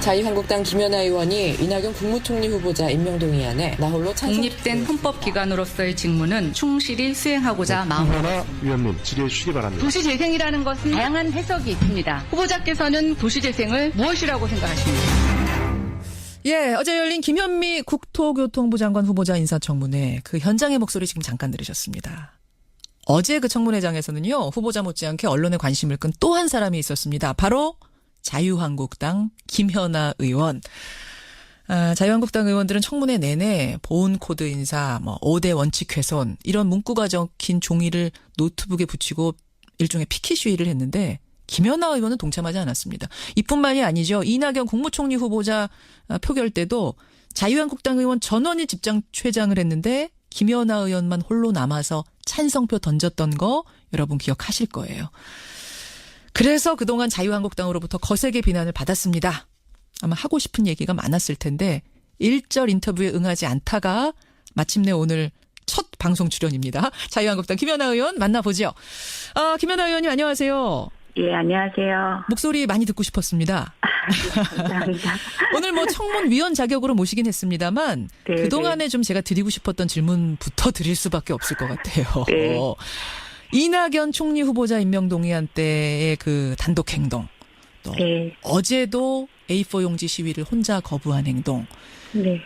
자유한국당 김연아 의원이 이낙연 국무총리 후보자 임명동의안에 나홀로 찬성. 독립된 헌법기관으로서의 직무는 충실히 수행하고자 마음먹었습니다. 김연아 위원님 질의 주시기 바랍니다. 도시재생이라는 것은 다양한 해석이 있습니다. 후보자께서는 도시재생을 무엇이라고 생각하십니까? 예, 어제 열린 김현미 국토교통부 장관 후보자 인사청문회 그 현장의 목소리 지금 잠깐 들으셨습니다. 어제 그 청문회장에서는요, 후보자 못지않게 언론의 관심을 끈 또 한 사람이 있었습니다. 바로 자유한국당 김연아 의원. 자유한국당 의원들은 청문회 내내 보훈 코드 인사, 5대 원칙 훼손 이런 문구가 적힌 종이를 노트북에 붙이고 일종의 피켓 시위를 했는데 김연아 의원은 동참하지 않았습니다. 이뿐만이 아니죠. 이낙연 국무총리 후보자 표결 때도 자유한국당 의원 전원이 집장최장을 했는데 김연아 의원만 홀로 남아서 찬성표 던졌던 거 여러분 기억하실 거예요. 그래서 그동안 자유한국당으로부터 거세게 비난을 받았습니다. 아마 하고 싶은 얘기가 많았을 텐데 일절 인터뷰에 응하지 않다가 마침내 오늘 첫 방송 출연입니다. 자유한국당 김연아 의원 만나보죠. 김연아 의원님 안녕하세요. 예, 안녕하세요. 목소리 많이 듣고 싶었습니다. 감사합니다. 오늘 청문위원 자격으로 모시긴 했습니다만 네, 그동안에 좀 제가 드리고 싶었던 질문부터 드릴 수밖에 없을 것 같아요. 네. 이낙연 총리 후보자 임명 동의안 때의 그 단독 행동, 또 네. 어제도 A4 용지 시위를 혼자 거부한 행동, 네.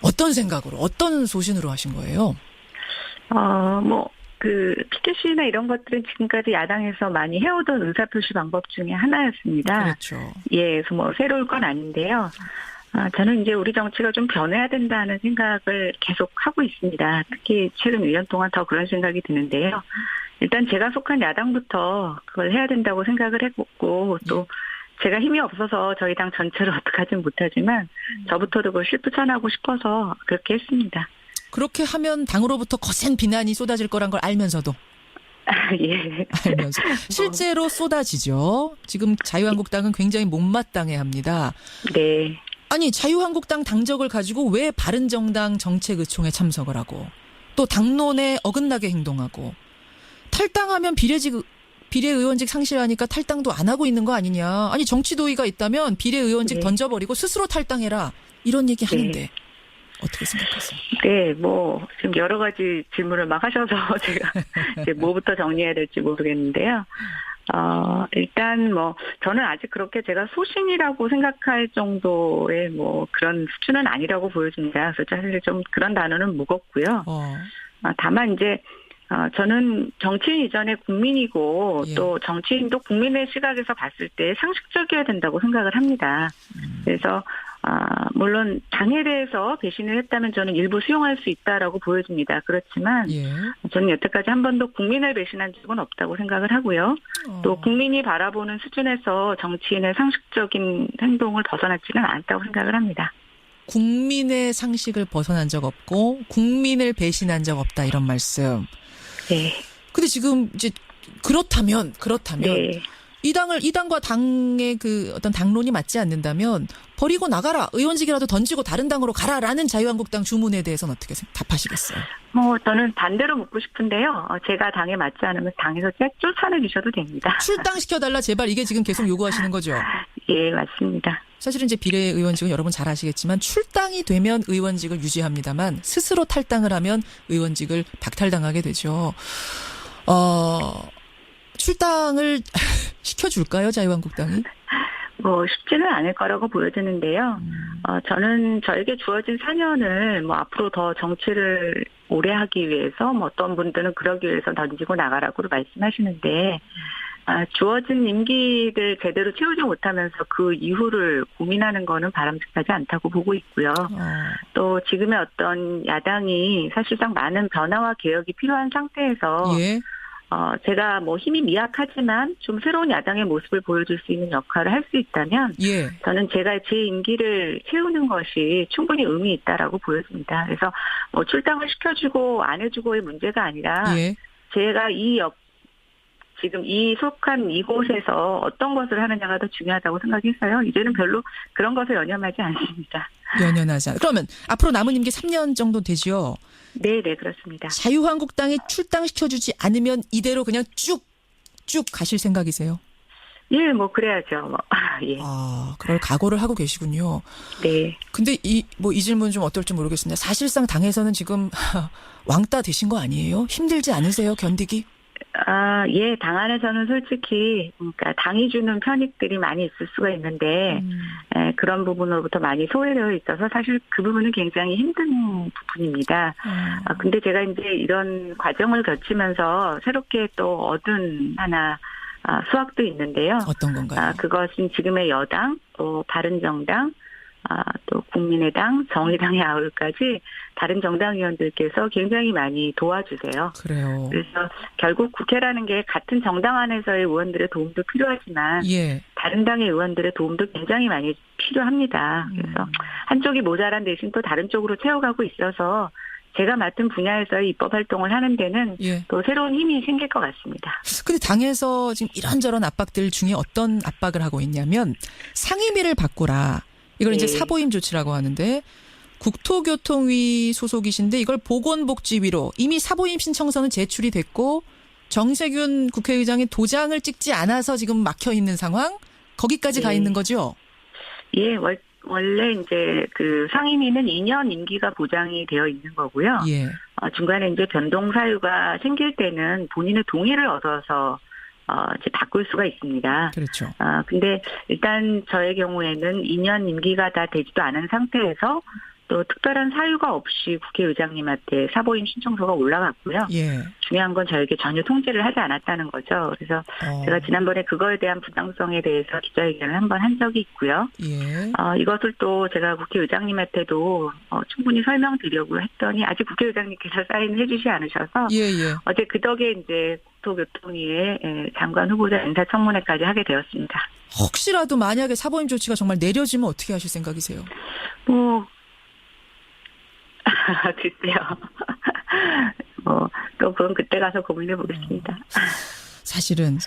어떤 생각으로, 어떤 소신으로 하신 거예요? 피켓시나 이런 것들은 지금까지 야당에서 많이 해오던 의사표시 방법 중에 하나였습니다. 그렇죠. 예, 그래서 새로울 건 아닌데요. 저는 이제 우리 정치가 좀 변해야 된다는 생각을 계속 하고 있습니다. 특히 최근 1년 동안 더 그런 생각이 드는데요. 일단 제가 속한 야당부터 그걸 해야 된다고 생각을 했고, 또 제가 힘이 없어서 저희 당 전체를 어떻게 하진 못하지만 저부터도 그걸 실천하고 싶어서 그렇게 했습니다. 그렇게 하면 당으로부터 거센 비난이 쏟아질 거란 걸 알면서도. 예. 알면서. 실제로 쏟아지죠. 지금 자유한국당은 굉장히 못마땅해합니다. 네. 아니 자유한국당 당적을 가지고 왜 바른정당 정책의총에 참석을 하고 또 당론에 어긋나게 행동하고 탈당하면 비례의원직 상실하니까 탈당도 안 하고 있는 거 아니냐. 아니 정치 도의가 있다면 비례의원직 네. 던져버리고 스스로 탈당해라. 이런 얘기 하는데 네. 어떻게 생각하세요? 네, 지금 여러 가지 질문을 막 하셔서 제가 이제 뭐부터 정리해야 될지 모르겠는데요. 일단 저는 아직 그렇게 제가 소신이라고 생각할 정도의 그런 수준은 아니라고 보여집니다. 그래서 사실 좀 그런 단어는 무겁고요. 다만 이제 저는 정치인 이전에 국민이고 예. 또 정치인도 국민의 시각에서 봤을 때 상식적이어야 된다고 생각을 합니다. 그래서 물론 당에 대해서 배신을 했다면 저는 일부 수용할 수 있다라고 보여집니다. 그렇지만 예. 저는 여태까지 한 번도 국민을 배신한 적은 없다고 생각을 하고요. 또 국민이 바라보는 수준에서 정치인의 상식적인 행동을 벗어났지는 않다고 생각을 합니다. 국민의 상식을 벗어난 적 없고 국민을 배신한 적 없다 이런 말씀. 네. 근데 지금 이제 그렇다면 네. 이 당과 당의 그 어떤 당론이 맞지 않는다면 버리고 나가라. 의원직이라도 던지고 다른 당으로 가라라는 자유한국당 주문에 대해서는 어떻게 답하시겠어요? 저는 반대로 묻고 싶은데요. 제가 당에 맞지 않으면 당에서 쫓아내주셔도 됩니다. 출당시켜달라 제발 이게 지금 계속 요구하시는 거죠? 예, 맞습니다. 사실은 이제 비례의원직은 여러분 잘 아시겠지만 출당이 되면 의원직을 유지합니다만 스스로 탈당을 하면 의원직을 박탈당하게 되죠. 출당을 시켜줄까요, 자유한국당이? 쉽지는 않을 거라고 보여지는데요. 저는 저에게 주어진 4년을 앞으로 더 정치를 오래 하기 위해서 어떤 분들은 그러기 위해서 던지고 나가라고 말씀하시는데 주어진 임기를 제대로 채우지 못하면서 그 이후를 고민하는 거는 바람직하지 않다고 보고 있고요. 또 지금의 어떤 야당이 사실상 많은 변화와 개혁이 필요한 상태에서 예. 제가 힘이 미약하지만 좀 새로운 야당의 모습을 보여줄 수 있는 역할을 할 수 있다면 예. 저는 제가 제 임기를 채우는 것이 충분히 의미 있다라고 보여집니다. 그래서 출당을 시켜주고 안 해주고의 문제가 아니라 예. 제가 지금 속한 이곳에서 어떤 것을 하느냐가 더 중요하다고 생각해서요. 이제는 별로 그런 것에 연연하지 않습니다. 연연하지 않아. 그러면 앞으로 남은 임기 3년 정도 되죠? 네, 그렇습니다. 자유한국당이 출당시켜주지 않으면 이대로 그냥 쭉 가실 생각이세요? 예, 뭐 그래야죠. 뭐. 예. 아, 그럴 각오를 하고 계시군요. 네. 근데 이 질문 좀 어떨지 모르겠습니다. 사실상 당에서는 지금 왕따 되신 거 아니에요? 힘들지 않으세요? 견디기? 아, 예, 당 안에서는 솔직히, 그러니까 당이 주는 편익들이 많이 있을 수가 있는데, 그런 부분으로부터 많이 소외되어 있어서 사실 그 부분은 굉장히 힘든 부분입니다. 근데 제가 이제 이런 과정을 거치면서 새롭게 또 얻은 하나, 수확도 있는데요. 어떤 건가요? 그것은 지금의 여당, 또 바른정당, 또 국민의당, 정의당의 아울까지 다른 정당 의원들께서 굉장히 많이 도와주세요. 그래요. 그래서 결국 국회라는 게 같은 정당 안에서의 의원들의 도움도 필요하지만 예. 다른 당의 의원들의 도움도 굉장히 많이 필요합니다. 그래서 한쪽이 모자란 대신 또 다른 쪽으로 채워가고 있어서 제가 맡은 분야에서의 입법 활동을 하는 데는 예. 또 새로운 힘이 생길 것 같습니다. 근데 당에서 지금 이런저런 압박들 중에 어떤 압박을 하고 있냐면 상임위를 바꾸라. 이걸 이제 네. 사보임 조치라고 하는데 국토교통위 소속이신데 이걸 보건복지위로 이미 사보임 신청서는 제출이 됐고 정세균 국회의장이 도장을 찍지 않아서 지금 막혀 있는 상황? 거기까지 가 네. 있는 거죠? 예, 원래 이제 그 상임위는 2년 임기가 보장이 되어 있는 거고요. 예. 중간에 이제 변동 사유가 생길 때는 본인의 동의를 얻어서 이제 바꿀 수가 있습니다. 그렇죠. 근데 일단 저의 경우에는 2년 임기가 다 되지도 않은 상태에서 또 특별한 사유가 없이 국회의장님한테 사보임 신청서가 올라갔고요. 예. 중요한 건 저에게 전혀 통지를 하지 않았다는 거죠. 그래서 제가 지난번에 그거에 대한 부당성에 대해서 기자회견을 한번 한 적이 있고요. 예. 이것을 또 제가 국회의장님한테도 충분히 설명드리려고 했더니 아직 국회의장님께서 사인해 주지 않으셔서 예, 예. 어제 그 덕에 이제 국토교통위의 장관 후보자 인사청문회까지 하게 되었습니다. 혹시라도 만약에 사보임 조치가 정말 내려지면 어떻게 하실 생각이세요? 글쎄요. 또 그건 그때 가서 고민해 보겠습니다. 사실은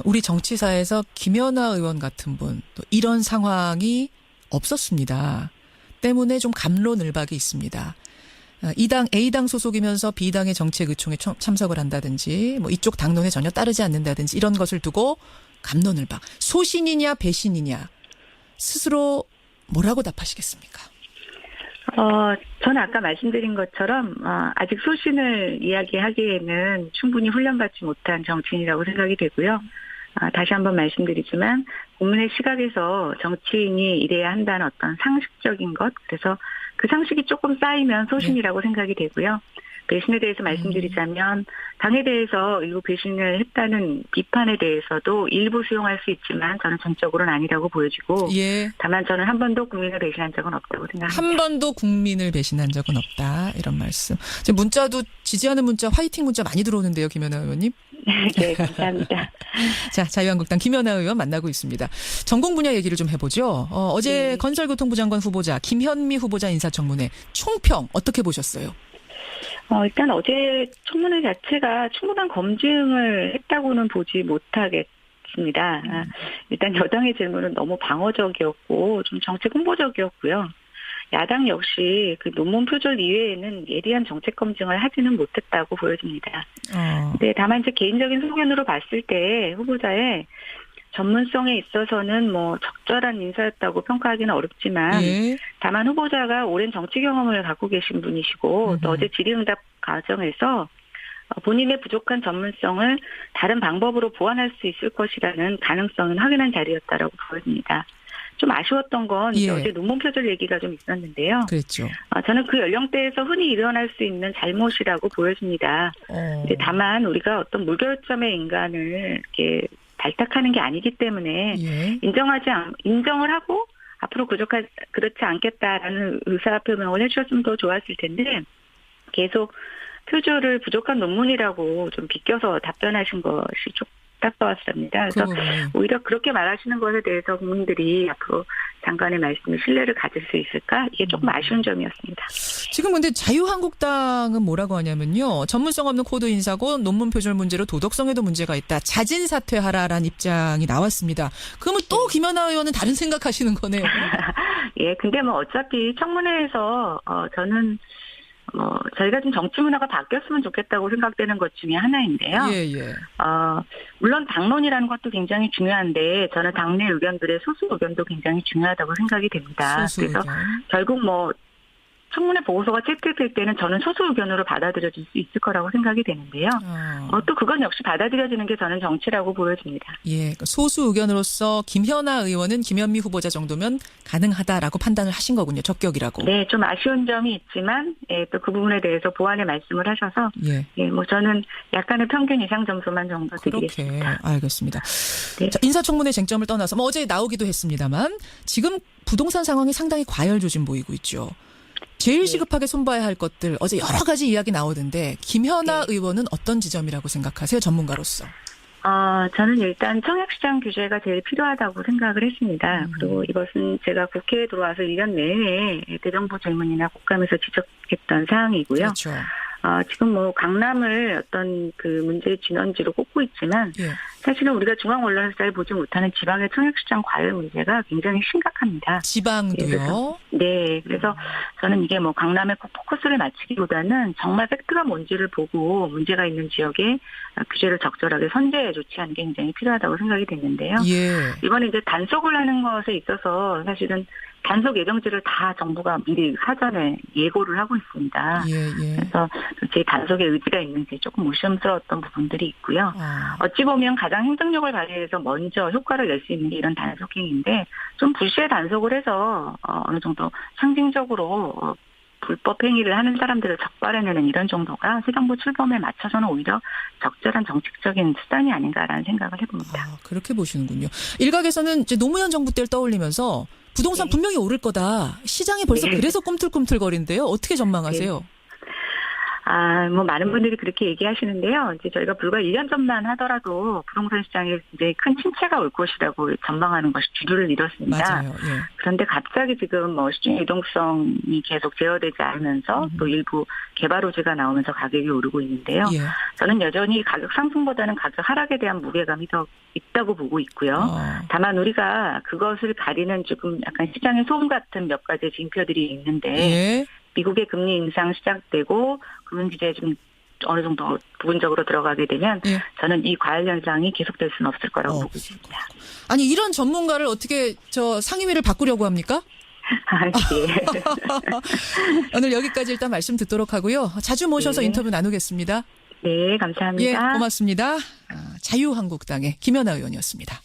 우리 정치사에서 김연아 의원 같은 분 또 이런 상황이 없었습니다. 때문에 좀 갑론을박이 있습니다. 이 당 A당 소속이면서 B당의 정책의총에 참석을 한다든지 뭐 이쪽 당론에 전혀 따르지 않는다든지 이런 것을 두고 갑론을박. 소신이냐 배신이냐 스스로 뭐라고 답하시겠습니까? 저는 아까 말씀드린 것처럼 아직 소신을 이야기하기에는 충분히 훈련받지 못한 정치인이라고 생각이 되고요. 다시 한번 말씀드리지만 국민의 시각에서 정치인이 이래야 한다는 어떤 상식적인 것, 그래서 그 상식이 조금 쌓이면 소신이라고 생각이 되고요. 배신에 대해서 말씀드리자면 당에 대해서 일부 배신을 했다는 비판에 대해서도 일부 수용할 수 있지만 저는 전적으로는 아니라고 보여지고 예. 다만 저는 한 번도 국민을 배신한 적은 없다고 생각합니다. 한 번도 국민을 배신한 적은 없다. 이런 말씀. 지금 문자도 지지하는 문자, 화이팅 문자 많이 들어오는데요. 김연아 의원님. 네, 감사합니다. 자, 자유한국당 김연아 의원 만나고 있습니다. 전공 분야 얘기를 좀 해보죠. 어제 네. 건설교통부 장관 후보자 김현미 후보자 인사청문회 총평 어떻게 보셨어요? 일단 어제 청문회 자체가 충분한 검증을 했다고는 보지 못하겠습니다. 일단 여당의 질문은 너무 방어적이었고 좀 정책 홍보적이었고요. 야당 역시 그 논문 표절 이외에는 예리한 정책 검증을 하지는 못했다고 보여집니다. 네, 다만 이제 개인적인 소견으로 봤을 때 후보자의 전문성에 있어서는 뭐 적절한 인사였다고 평가하기는 어렵지만 예. 다만 후보자가 오랜 정치 경험을 갖고 계신 분이시고 또 어제 질의응답 과정에서 본인의 부족한 전문성을 다른 방법으로 보완할 수 있을 것이라는 가능성은 확인한 자리였다라고 보여집니다. 좀 아쉬웠던 건 예. 어제 논문 표절 얘기가 좀 있었는데요. 그랬죠. 저는 그 연령대에서 흔히 일어날 수 있는 잘못이라고 보여집니다. 근데 다만 우리가 어떤 무결점의 인간을 이렇게 발탁하는 게 아니기 때문에 예. 인정을 하고 앞으로 그렇지 않겠다라는 의사표명을 해주셨으면 더 좋았을 텐데 계속 표절을 부족한 논문이라고 좀 비껴서 답변하신 것이 좀 답답했습니다. 그래서 오히려 그렇게 말하시는 것에 대해서 국민들이 앞으로 장관의 말씀에 신뢰를 가질 수 있을까? 이게 조금 아쉬운 점이었습니다. 지금 근데 자유한국당은 뭐라고 하냐면요. 전문성 없는 코드 인사고 논문 표절 문제로 도덕성에도 문제가 있다. 자진 사퇴하라라는 입장이 나왔습니다. 그러면 또 김연아 의원은 다른 생각하시는 거네요. 예, 근데 뭐 어차피 청문회에서 저는 저희가 좀 정치 문화가 바뀌었으면 좋겠다고 생각되는 것 중에 하나인데요. 예. 물론 당론이라는 것도 굉장히 중요한데 저는 당내 의견들의 소수 의견도 굉장히 중요하다고 생각이 됩니다. 소수 그래서 의견. 결국 청문회 보고서가 채택될 때는 저는 소수 의견으로 받아들여질 수 있을 거라고 생각이 되는데요. 또 그건 역시 받아들여지는 게 저는 정치라고 보여집니다. 예, 소수 의견으로서 김현아 의원은 김현미 후보자 정도면 가능하다라고 판단을 하신 거군요. 적격이라고. 네, 좀 아쉬운 점이 있지만 또 그 부분에 대해서 보완의 말씀을 하셔서 저는 약간의 평균 이상 점수만 정도 드리겠습니다. 그렇게 알겠습니다. 네. 자, 인사청문회 쟁점을 떠나서 어제 나오기도 했습니다만 지금 부동산 상황이 상당히 과열조짐 보이고 있죠. 제일 시급하게 손봐야 할 것들 어제 여러 가지 이야기 나오던데 김현아 의원은 어떤 지점이라고 생각하세요? 전문가로서. 저는 일단 청약시장 규제가 제일 필요하다고 생각을 했습니다. 그리고 이것은 제가 국회에 들어와서 1년 내내 대정부 질문이나 국감에서 지적했던 사항이고요. 그렇죠. 지금 강남을 어떤 그 문제의 진원지로 꼽고 있지만 사실은 우리가 중앙 언론에서 잘 보지 못하는 지방의 청약시장 과열 문제가 굉장히 심각합니다. 지방도요? 네, 그래서 저는 이게 강남에 꼭 포커스를 맞추기보다는 정말 팩트가 뭔지를 보고 문제가 있는 지역에 규제를 적절하게 선제해 조치하는 게 굉장히 필요하다고 생각이 됐는데요. 이번에 이제 단속을 하는 것에 있어서 사실은 단속 예정지를 다 정부가 미리 사전에 예고를 하고 있습니다. 그래서 제 단속의 의지가 있는지 조금 의심스러웠던 부분들이 있고요. 어찌 보면 가장 행정력을 발휘해서 먼저 효과를 낼 수 있는 게 이런 단속행위인데 좀 불시에 단속을 해서 어느 정도 상징적으로 불법 행위를 하는 사람들을 적발해내는 이런 정도가 새 정부 출범에 맞춰서는 오히려 적절한 정책적인 수단이 아닌가라는 생각을 해봅니다. 그렇게 보시는군요. 일각에서는 이제 노무현 정부 때를 떠올리면서 부동산 분명히 오를 거다. 시장이 벌써 그래서 꿈틀꿈틀거린대요. 어떻게 전망하세요? 많은 분들이 그렇게 얘기하시는데요. 이제 저희가 불과 1년 전만 하더라도 부동산 시장에 이제 큰 침체가 올 것이라고 전망하는 것이 주류를 이뤘습니다. 맞아요. 그런데 갑자기 지금 시중 유동성이 계속 제어되지 않으면서 또 일부 개발 호재가 나오면서 가격이 오르고 있는데요. 저는 여전히 가격 상승보다는 가격 하락에 대한 무게감이 더 있다고 보고 있고요. 다만 우리가 그것을 가리는 조금 약간 시장의 소음 같은 몇 가지 징표들이 있는데 미국의 금리 인상 시작되고 금융규제에 좀 어느 정도 부분적으로 들어가게 되면 저는 이 과열 현상이 계속될 수는 없을 거라고 보고 있습니다. 아니 이런 전문가를 어떻게 상임위를 바꾸려고 합니까? 오늘 여기까지 일단 말씀 듣도록 하고요. 자주 모셔서 인터뷰 나누겠습니다. 네, 감사합니다. 고맙습니다. 자유한국당의 김현아 의원이었습니다.